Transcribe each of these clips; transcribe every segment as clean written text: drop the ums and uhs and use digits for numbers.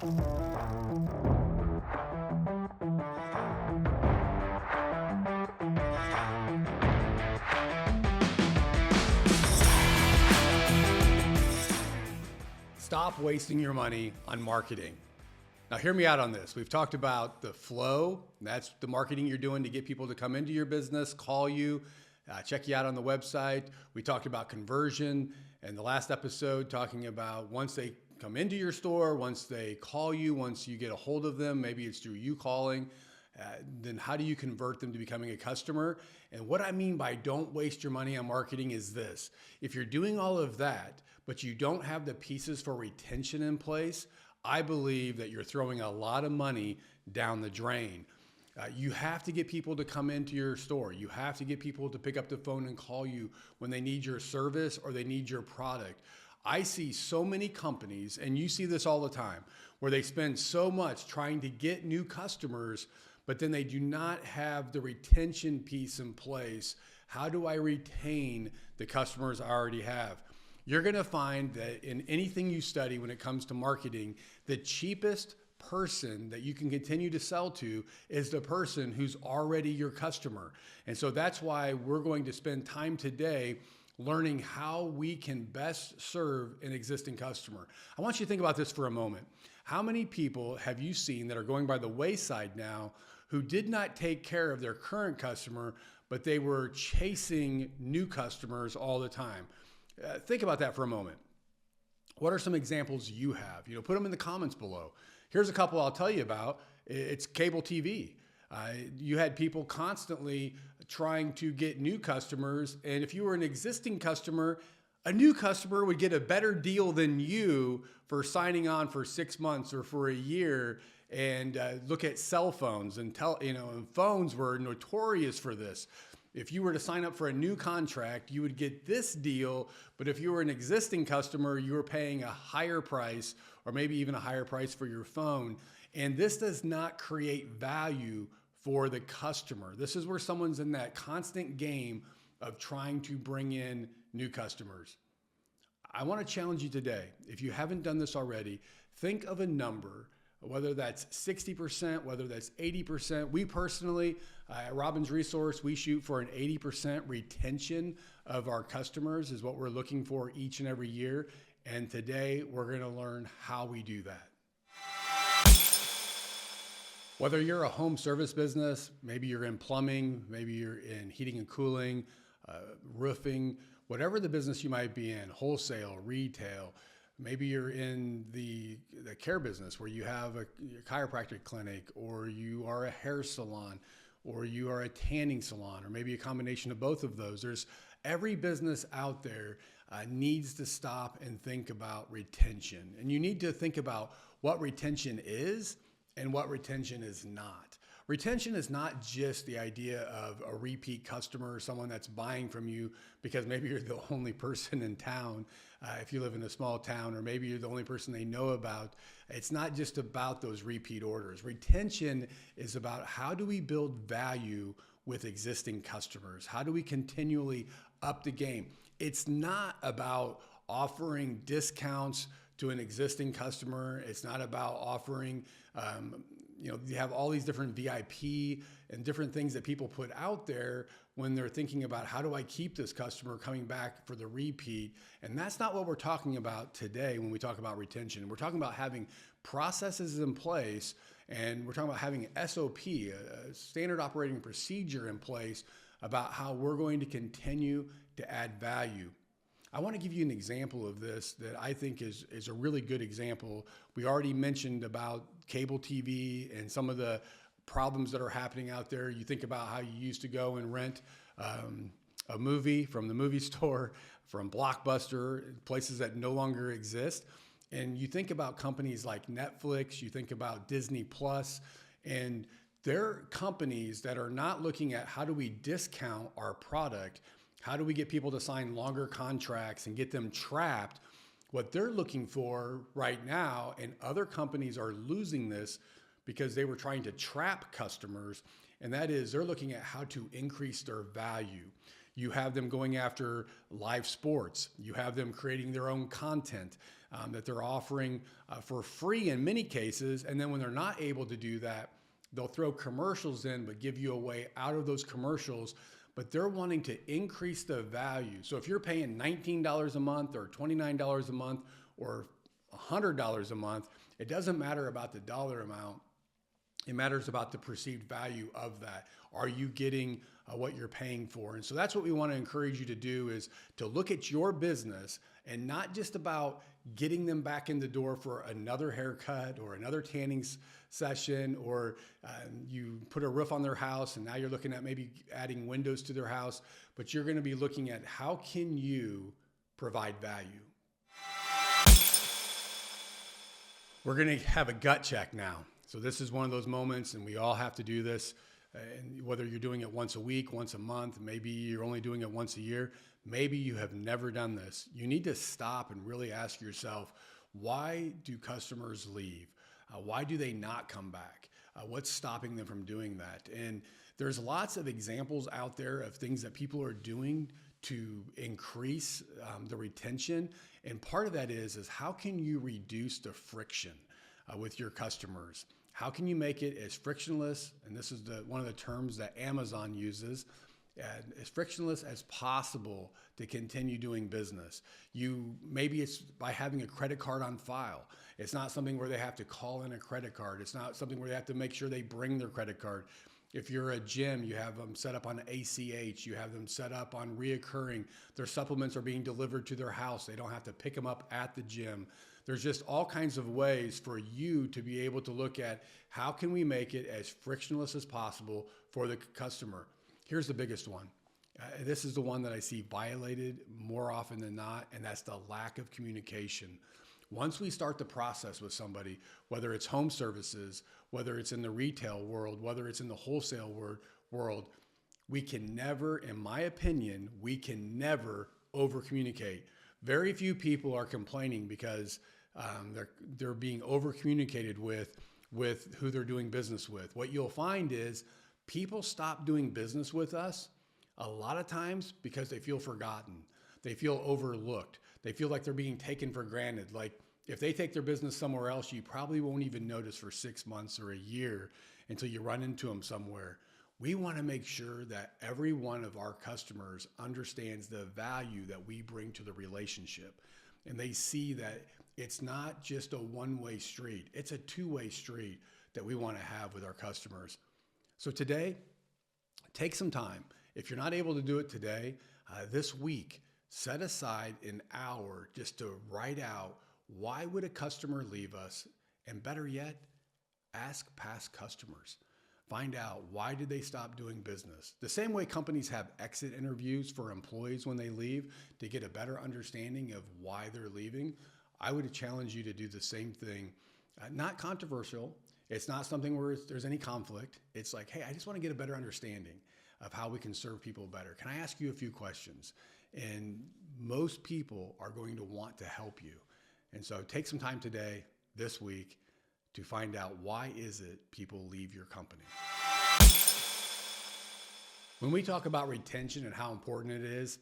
Stop wasting your money on marketing. Now, hear me out on this. We've talked about the flow. That's the marketing you're doing to get people to come into your business, call you, check you out on the website. We talked about conversion in the last episode, talking about once they come into your store, once they call you, once you get a hold of them, maybe it's through you calling, then how do you convert them to becoming a customer? And what I mean by don't waste your money on marketing is this. If you're doing all of that, but you don't have the pieces for retention in place, I believe that you're throwing a lot of money down the drain. You have to get people to come into your store. You have to get people to pick up the phone and call you when they need your service or they need your product. I see so many companies, and you see this all the time, where they spend so much trying to get new customers, but then they do not have the retention piece in place. How do I retain the customers I already have? You're going to find that in anything you study when it comes to marketing, the cheapest person that you can continue to sell to is the person who's already your customer. And so that's why we're going to spend time today learning how we can best serve an existing customer. I want you to think about this for a moment. How many people have you seen that are going by the wayside now who did not take care of their current customer, but they were chasing new customers all the time? Think about that for a moment. What are some examples you have? Put them in the comments below. Here's a couple I'll tell you about. It's cable TV. You had people constantly trying to get new customers, and if you were an existing customer, a new customer would get a better deal than you for signing on for 6 months or for a year. And look at cell phones and phones were notorious for this. If you were to sign up for a new contract, you would get this deal, but if you were an existing customer, you were paying a higher price or maybe even a higher price for your phone. And this does not create value for the customer. This is where someone's in that constant game of trying to bring in new customers. I want to challenge you today. If you haven't done this already, think of a number, whether that's 60%, whether that's 80%. We personally, at Robbins Resource, we shoot for an 80% retention of our customers is what we're looking for each and every year. And today we're going to learn how we do that. Whether you're a home service business, maybe you're in plumbing, maybe you're in heating and cooling, roofing, whatever the business you might be in, wholesale, retail, maybe you're in the care business where you have a chiropractic clinic, or you are a hair salon, or you are a tanning salon, or maybe a combination of both of those. There's every business out there needs to stop and think about retention. And you need to think about what retention is and what retention is not. Retention is not just the idea of a repeat customer, someone that's buying from you because maybe you're the only person in town, if you live in a small town, or maybe you're the only person they know about. It's not just about those repeat orders. Retention is about how do we build value with existing customers? How do we continually up the game? It's not about offering discounts to an existing customer. It's not about offering, you have all these different VIP and different things that people put out there when they're thinking about how do I keep this customer coming back for the repeat. And that's not what we're talking about today when we talk about retention. We're talking about having processes in place, and we're talking about having an SOP, a standard operating procedure in place about how we're going to continue to add value. I want to give you an example of this that I think is a really good example. We already mentioned about cable TV and some of the problems that are happening out there. You think about how you used to go and rent a movie from the movie store, from Blockbuster, places that no longer exist. And you think about companies like Netflix, you think about Disney Plus, and they're companies that are not looking at how do we discount our product. How do we get people to sign longer contracts and get them trapped? What they're looking for right now, and other companies are losing this because they were trying to trap customers, and that is they're looking at how to increase their value. You have them going after live sports. You have them creating their own content that they're offering for free in many cases. And then when they're not able to do that, they'll throw commercials in, but give you a way out of those commercials. But they're wanting to increase the value. So if you're paying $19 a month or $29 a month or $100 a month, it doesn't matter about the dollar amount. It matters about the perceived value of that. Are you getting what you're paying for? And so that's what we want to encourage you to do, is to look at your business and not just about getting them back in the door for another haircut or another tanning session, or you put a roof on their house and now you're looking at maybe adding windows to their house, but you're going to be looking at how can you provide value. We're going to have a gut check now. So this is one of those moments, and we all have to do this. And whether you're doing it once a week, once a month, maybe you're only doing it once a year, maybe you have never done this. You need to stop and really ask yourself, why do customers leave? Why do they not come back? What's stopping them from doing that? And there's lots of examples out there of things that people are doing to increase the retention. And part of that is how can you reduce the friction with your customers? How can you make it as frictionless, and this is one of the terms that Amazon uses, as frictionless as possible to continue doing business. Maybe it's by having a credit card on file. It's not something where they have to call in a credit card. It's not something where they have to make sure they bring their credit card. If you're a gym, you have them set up on ACH, you have them set up on reoccurring. Their supplements are being delivered to their house. They don't have to pick them up at the gym. There's just all kinds of ways for you to be able to look at how can we make it as frictionless as possible for the customer. Here's the biggest one. This is the one that I see violated more often than not, and that's the lack of communication. Once we start the process with somebody, whether it's home services, whether it's in the retail world, whether it's in the wholesale world, we can never, in my opinion, we can never over communicate. Very few people are complaining because they're being over communicated with who they're doing business with. What you'll find is people stop doing business with us a lot of times because they feel forgotten. They feel overlooked. They feel like they're being taken for granted. Like if they take their business somewhere else, you probably won't even notice for 6 months or a year until you run into them somewhere. We want to make sure that every one of our customers understands the value that we bring to the relationship. And they see that it's not just a one-way street. It's a two-way street that we want to have with our customers. So today, take some time. If you're not able to do it today, this week, set aside an hour just to write out, why would a customer leave us? And better yet, ask past customers. Find out, why did they stop doing business? The same way companies have exit interviews for employees when they leave to get a better understanding of why they're leaving, I would challenge you to do the same thing. Not controversial. It's not something where there's any conflict. It's like, hey, I just want to get a better understanding of how we can serve people better. Can I ask you a few questions? And most people are going to want to help you. And so take some time today, this week, to find out why is it people leave your company. When we talk about retention and how important it is,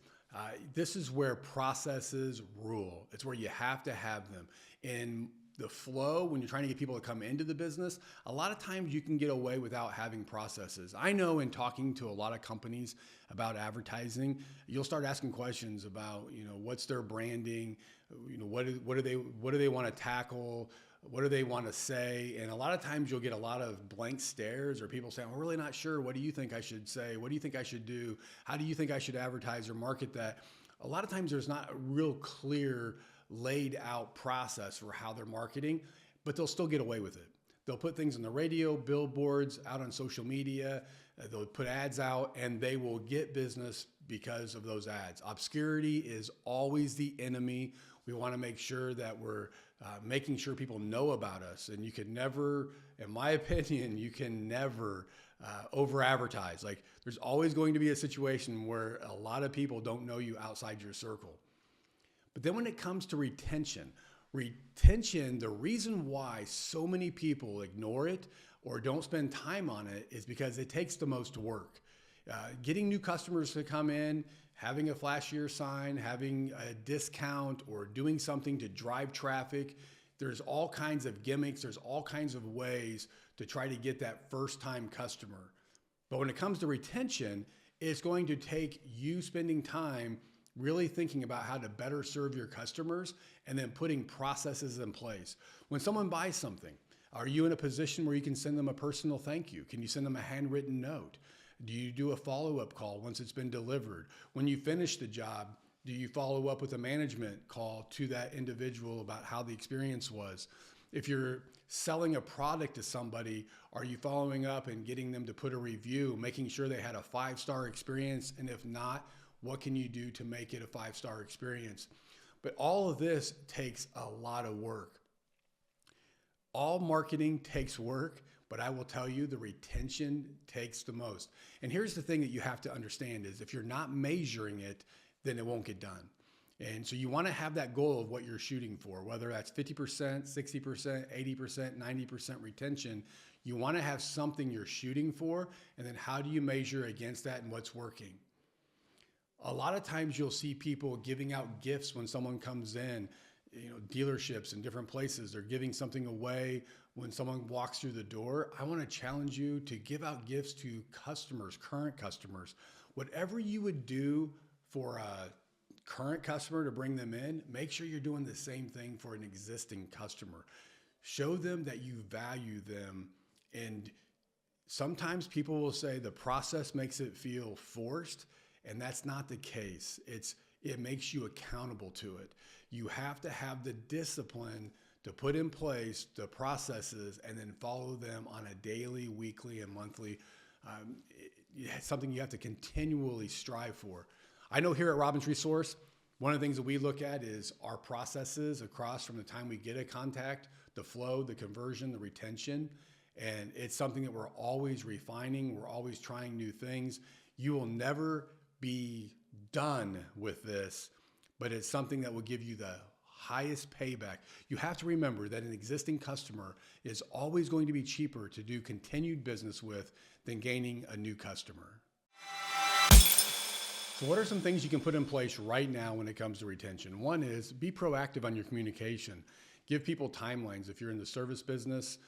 this is where processes rule. It's where you have to have them. In the flow, when you're trying to get people to come into the business, a lot of times you can get away without having processes. I know in talking to a lot of companies about advertising, you'll start asking questions about, what's their branding, what do they want to tackle, what do they want to say? And a lot of times you'll get a lot of blank stares or people saying, we're really not sure. What do you think I should say? What do you think I should do? How do you think I should advertise or market that? A lot of times there's not a real clear laid out process for how they're marketing, but they'll still get away with it. They'll put things on the radio, billboards, out on social media. They'll put ads out and they will get business because of those ads. Obscurity is always the enemy. We want to make sure that we're making sure people know about us. And you can never, in my opinion, you can never over advertise. Like there's always going to be a situation where a lot of people don't know you outside your circle. But then when it comes to retention, the reason why so many people ignore it or don't spend time on it is because it takes the most work. Getting new customers to come in having a flashier sign, having a discount, or doing something to drive traffic. There's all kinds of gimmicks. There's all kinds of ways to try to get that first-time customer. But when it comes to retention, it's going to take you spending time really thinking about how to better serve your customers and then putting processes in place. When someone buys something, are you in a position where you can send them a personal thank you? Can you send them a handwritten note? Do you do a follow-up call once it's been delivered? When you finish the job, do you follow up with a management call to that individual about how the experience was? If you're selling a product to somebody, are you following up and getting them to put a review, making sure they had a 5-star experience? And if not, what can you do to make it a 5-star experience? But all of this takes a lot of work. All marketing takes work, but I will tell you the retention takes the most. And here's the thing that you have to understand is if you're not measuring it, then it won't get done. And so you want to have that goal of what you're shooting for, whether that's 50%, 60%, 80%, 90% retention. You want to have something you're shooting for, and then how do you measure against that and what's working? A lot of times you'll see people giving out gifts when someone comes in, dealerships and different places, they're giving something away when someone walks through the door. I want to challenge you to give out gifts to customers, current customers. Whatever you would do for a current customer to bring them in, make sure you're doing the same thing for an existing customer. Show them that you value them. And sometimes people will say the process makes it feel forced, and that's not the case. It makes you accountable to it. You have to have the discipline to put in place the processes and then follow them on a daily, weekly, and monthly. It's something you have to continually strive for. I know here at Robbins Resource, one of the things that we look at is our processes across from the time we get a contact, the flow, the conversion, the retention. And it's something that we're always refining. We're always trying new things. You will never be done with this, but it's something that will give you the highest payback. You have to remember that an existing customer is always going to be cheaper to do continued business with than gaining a new customer. So what are some things you can put in place right now when it comes to retention? One is be proactive on your communication. Give people timelines. If you're in the service business,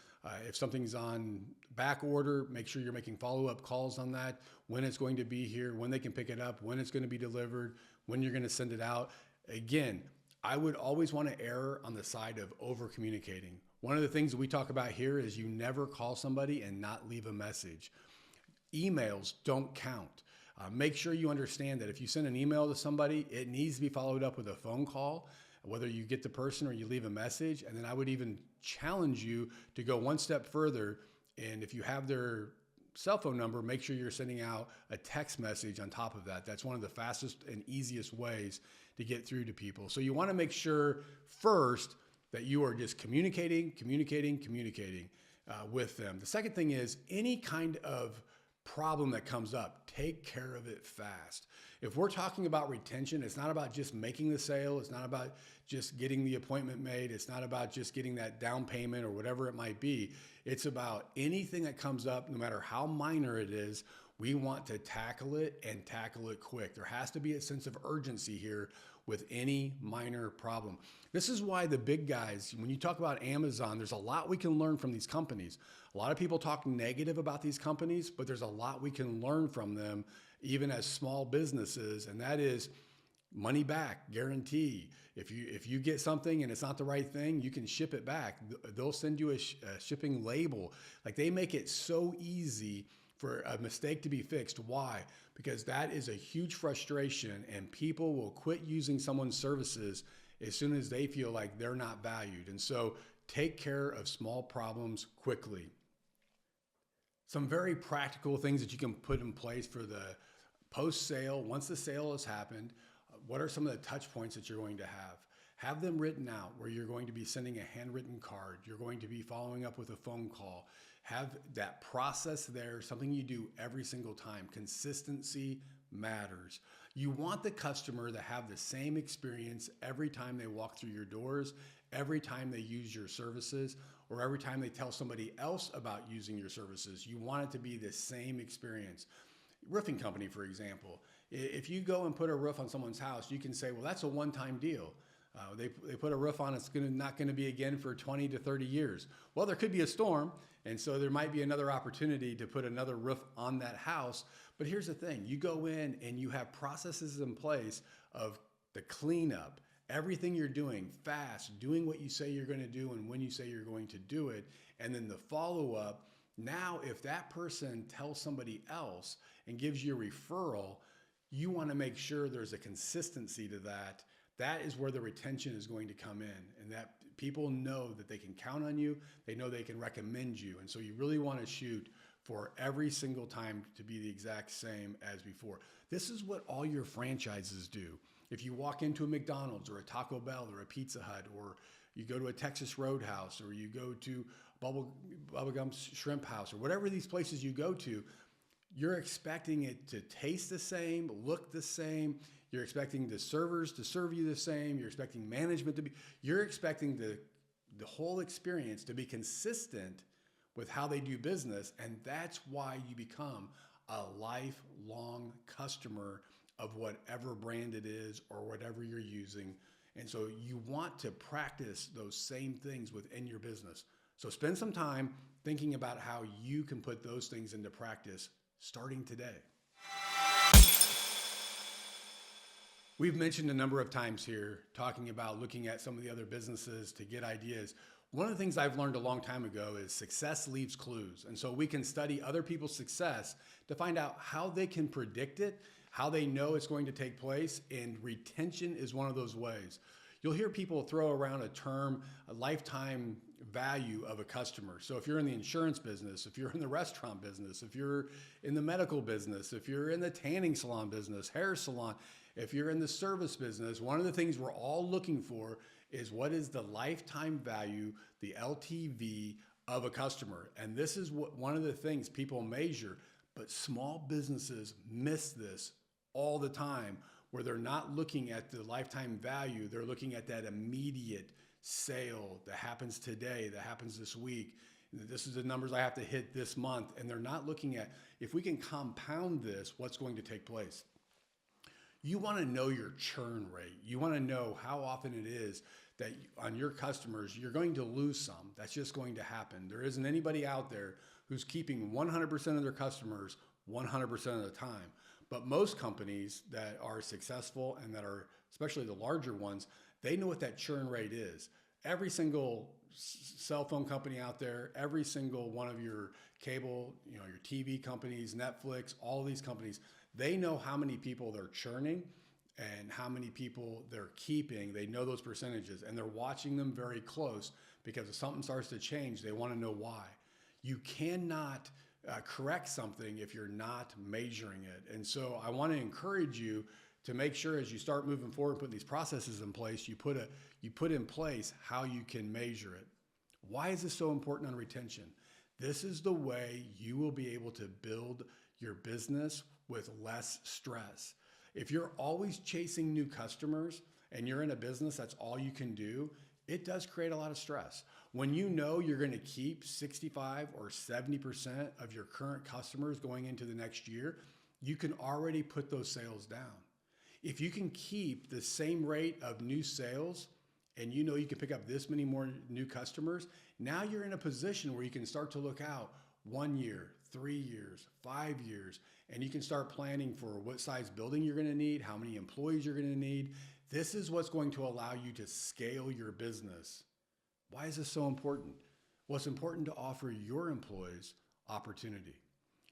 if something's on back order, make sure you're making follow-up calls on that, when it's going to be here, when they can pick it up, when it's going to be delivered, when you're going to send it out. Again, I would always want to err on the side of over-communicating. One of the things that we talk about here is you never call somebody and not leave a message. Emails don't count. Make sure you understand that if you send an email to somebody, it needs to be followed up with a phone call, whether you get the person or you leave a message. And then I would even challenge you to go one step further. And if you have their cell phone number, make sure you're sending out a text message on top of that. That's one of the fastest and easiest ways to get through to people. So you want to make sure first that you are just communicating with them. The second thing is any kind of problem that comes up, take care of it fast. If we're talking about retention, it's not about just making the sale. It's not about just getting the appointment made. It's not about just getting that down payment or whatever it might be. It's about anything that comes up, no matter how minor it is, we want to tackle it and tackle it quick. There has to be a sense of urgency here with any minor problem. This is why the big guys, when you talk about Amazon, there's a lot we can learn from these companies. A lot of people talk negative about these companies, but there's a lot we can learn from them, even as small businesses, and that is money back guarantee. If you get something and it's not the right thing, you can ship it back. They'll send you a shipping label. Like, they make it so easy for a mistake to be fixed. Why? Because that is a huge frustration, and people will quit using someone's services as soon as they feel like they're not valued. And so take care of small problems quickly. Some very practical things that you can put in place for the post-sale. Once the sale has happened, what are some of the touch points that you're going to have? Have them written out where you're going to be sending a handwritten card. You're going to be following up with a phone call. Have that process there, something you do every single time. Consistency matters. You want the customer to have the same experience every time they walk through your doors, every time they use your services, or every time they tell somebody else about using your services. You want it to be the same experience. Roofing company, for example, If you go and put a roof on someone's house, you can say, well, that's a one-time deal. They put a roof on, it's not going to be again for 20 to 30 years. Well, there could be a storm, and so there might be another opportunity to put another roof on that house. But here's the thing, you go in and you have processes in place of the cleanup, everything you're doing fast, doing what you say you're going to do and when you say you're going to do it, and then the follow-up. Now, if that person tells somebody else and gives you a referral, you want to make sure there's a consistency to that. That is where the retention is going to come in, and that people know that they can count on you. They know they can recommend you. And so you really want to shoot for every single time to be the exact same as before. This is what all your franchises do. If you walk into a McDonald's or a Taco Bell or a Pizza Hut, or you go to a Texas Roadhouse, or you go to Bubblegum Shrimp House, or whatever these places you go to, you're expecting it to taste the same, look the same. You're expecting the servers to serve you the same. You're expecting management to be, you're expecting the whole experience to be consistent with how they do business. And that's why you become a lifelong customer of whatever brand it is or whatever you're using. And so you want to practice those same things within your business. So spend some time thinking about how you can put those things into practice starting today. We've mentioned a number of times here talking about looking at some of the other businesses to get ideas. One of the things I've learned a long time ago is success leaves clues. And so we can study other people's success to find out how they can predict it, how they know it's going to take place, and retention is one of those ways. You'll hear people throw around a term, a lifetime value of a customer. So if you're in the insurance business, if you're in the restaurant business, if you're in the medical business, if you're in the tanning salon business, hair salon, if you're in the service business, one of the things we're all looking for is what is the lifetime value, the LTV of a customer. And this is one of the things people measure, but small businesses miss this all the time, where they're not looking at the lifetime value. They're looking at that immediate sale that happens today, that happens this week. This is the numbers I have to hit this month. And they're not looking at, if we can compound this, what's going to take place. You want to know your churn rate. You want to know how often it is that on your customers, you're going to lose some. That's just going to happen. There isn't anybody out there who's keeping 100% of their customers 100% of the time. But most companies that are successful and that are, especially the larger ones, they know what that churn rate is. Every single cell phone company out there, every single one of your cable, your TV companies, Netflix, all these companies, they know how many people they're churning and how many people they're keeping. They know those percentages, and they're watching them very close, because if something starts to change, they want to know why. You cannot correct something if you're not measuring it. And so I want to encourage you to make sure, as you start moving forward, putting these processes in place, you put in place how you can measure it. Why is this so important on retention? This is the way you will be able to build your business with less stress. If you're always chasing new customers and you're in a business that's all you can do, it does create a lot of stress. When you know you're going to keep 65 or 70% of your current customers going into the next year, you can already put those sales down. If you can keep the same rate of new sales and you know you can pick up this many more new customers, now you're in a position where you can start to look out 1 year, 3 years, 5 years, and you can start planning for what size building you're going to need, how many employees you're going to need. This is what's going to allow you to scale your business. Why is this so important? Well, it's important to offer your employees opportunity.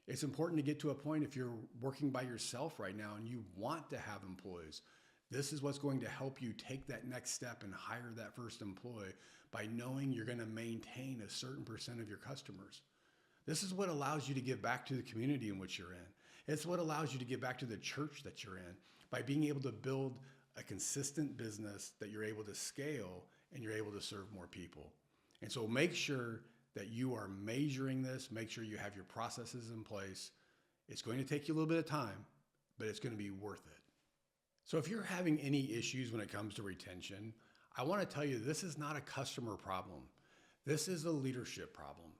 It's important to get to a point, if you're working by yourself right now and you want to have employees, this is what's going to help you take that next step and hire that first employee, by knowing you're going to maintain a certain percent of your customers. This is what allows you to give back to the community in which you're in. It's what allows you to give back to the church that you're in, by being able to build a consistent business that you're able to scale and you're able to serve more people. And so make sure that you are measuring this. Make sure you have your processes in place. It's going to take you a little bit of time, but it's going to be worth it. So if you're having any issues when it comes to retention, I want to tell you, this is not a customer problem. This is a leadership problem.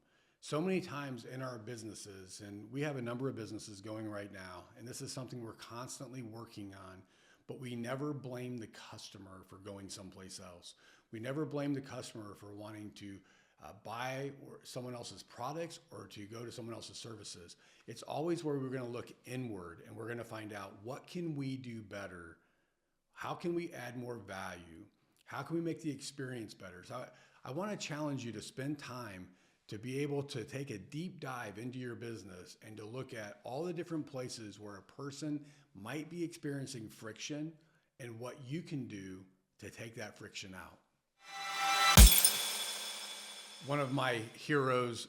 So many times in our businesses, and we have a number of businesses going right now, and this is something we're constantly working on, but we never blame the customer for going someplace else. We never blame the customer for wanting to buy someone else's products or to go to someone else's services. It's always where we're going to look inward and we're going to find out, what can we do better? How can we add more value? How can we make the experience better? So I want to challenge you to spend time to be able to take a deep dive into your business and to look at all the different places where a person might be experiencing friction and what you can do to take that friction out. One of my heroes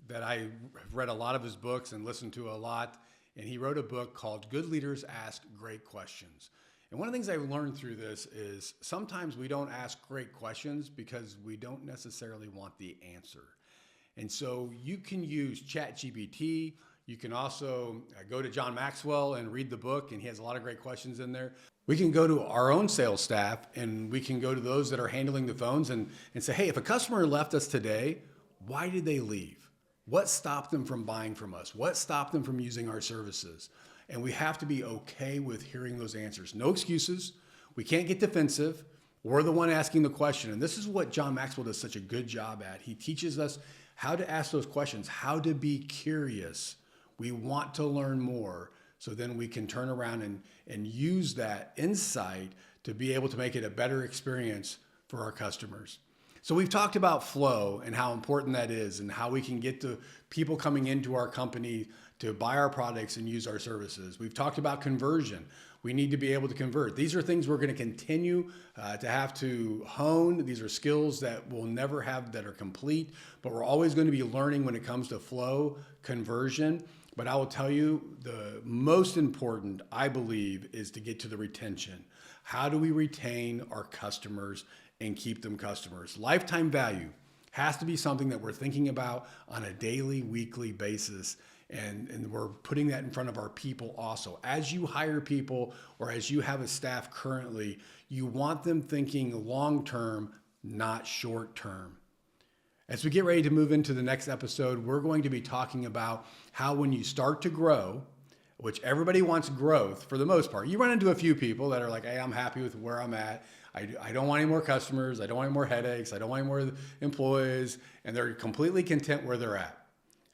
that I read a lot of his books and listened to a lot, and he wrote a book called Good Leaders Ask Great Questions. And one of the things I learned through this is sometimes we don't ask great questions because we don't necessarily want the answer. And so you can use ChatGPT. You can also go to John Maxwell and read the book, and he has a lot of great questions in there. We can go to our own sales staff, and we can go to those that are handling the phones and say, hey, if a customer left us today, why did they leave? What stopped them from buying from us? What stopped them from using our services? And we have to be okay with hearing those answers. No excuses. We can't get defensive. We're the one asking the question. And this is what John Maxwell does such a good job at. He teaches us how to ask those questions, how to be curious. We want to learn more, so then we can turn around and use that insight to be able to make it a better experience for our customers. So we've talked about flow and how important that is and how we can get the people coming into our company to buy our products and use our services. We've talked about conversion. We need to be able to convert. These are things we're going to continue to have to hone. These are skills that we'll never have that are complete, but we're always going to be learning when it comes to flow, conversion. But I will tell you, the most important, I believe, is to get to the retention. How do we retain our customers and keep them customers? Lifetime value has to be something that we're thinking about on a daily, weekly basis. And we're putting that in front of our people also. As you hire people or as you have a staff currently, you want them thinking long-term, not short-term. As we get ready to move into the next episode, we're going to be talking about how when you start to grow, which everybody wants growth for the most part. You run into a few people that are like, hey, I'm happy with where I'm at. I don't want any more customers. I don't want any more headaches. I don't want any more employees. And they're completely content where they're at.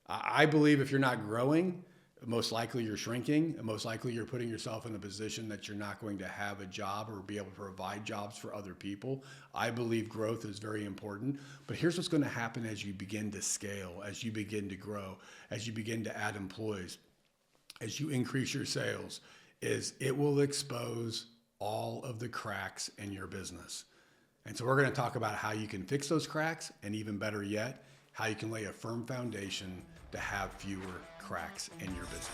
I believe if you're not growing, most likely you're shrinking, and most likely you're putting yourself in a position that you're not going to have a job or be able to provide jobs for other people. I believe growth is very important, but here's what's going to happen as you begin to scale, as you begin to grow, as you begin to add employees, as you increase your sales, is it will expose all of the cracks in your business. And so we're going to talk about how you can fix those cracks, and even better yet, how you can lay a firm foundation to have fewer cracks in your business.